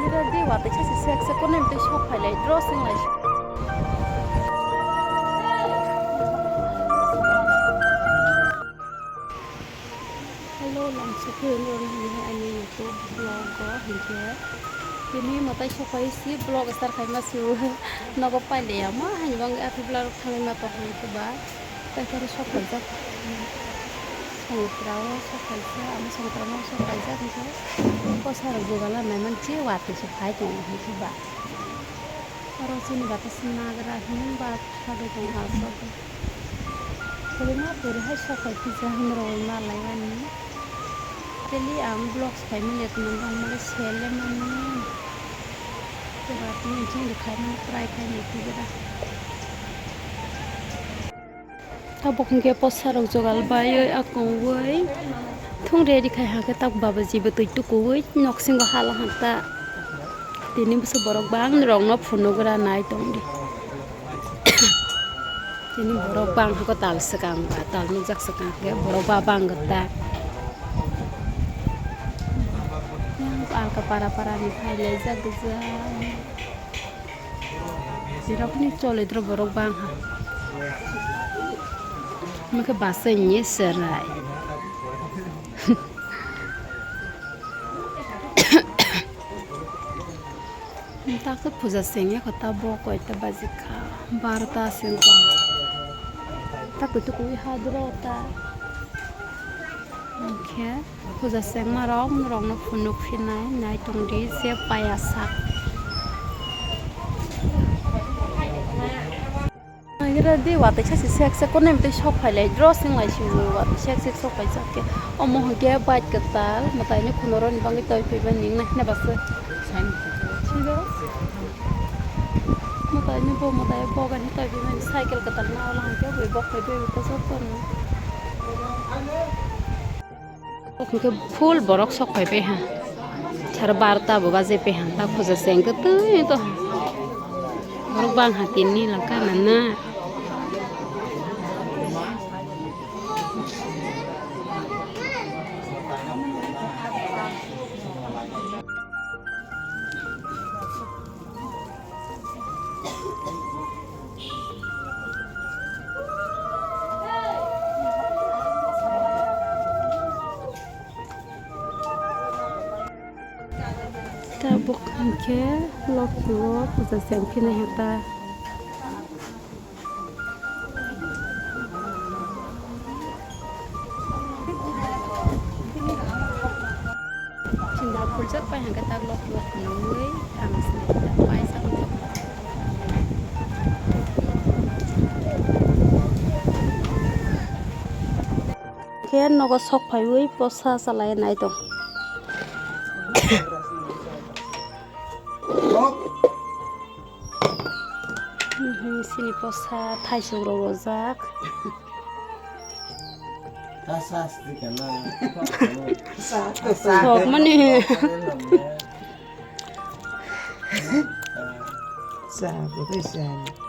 Ready, what the chess is sex, a connect the shop highlight, dressing like. Hello, I'm so good. I mean, YouTube vlog here. Kini matai sokai si vlog start kai masu nago pale ama hani bang api vlog kami mata kami coba tai karu sokai jak Sangtra sokai ja ama Sangtra mau sokai ja gitu kok sarang gugala memang cewat sokai tuh coba orang sini batas nagra ini bat ada tuh halso jadi mah pura hai sokai pizza himrol malai wani jadi am vlog kai melihat teman-teman malah share mana Berarti ini dikai mana try kai itu juga. Tabok ke posar jogal bayo akong woi. Thong ready kai ha ke tak babaji betul itu kuwi nok sing hala hanta. Tini bisa borok bang rong no phono gra nai tong di. Tini borok bang ko tal sekang ba tal nu jak sekang ke borok ba bang gata. Alka para ni phai leza geza sirak ni chole dro borok bang ha maka basa ni serai tak se puja sengya kota bo ko eta bazika barta sen ko tak tu ko hadro ta okay puja seng ma rong no phunuk phinai nai tong di se payasak Ready, what the chess is sex, a connect the shop highlight, dressing like you what the sex is so by Saki. Almost get bite catal, Matani Kunoron, Bangito, even never said. Matani Bo, Matai Bog and Hitabi cycle catal now, like we walk away because of fun. Full borok sok by Behan. Tarbarta Bogaze Behan, that was a single to Bang Hatini, Lakana. Tabuk ke vlog udah sampai nih hata cinta pulsa pa yang kata vlog nungguin amas nih pai sama ke nogo sok pai wei posa salai nai to sini posa thai suro rojak sok mani Sa, betul.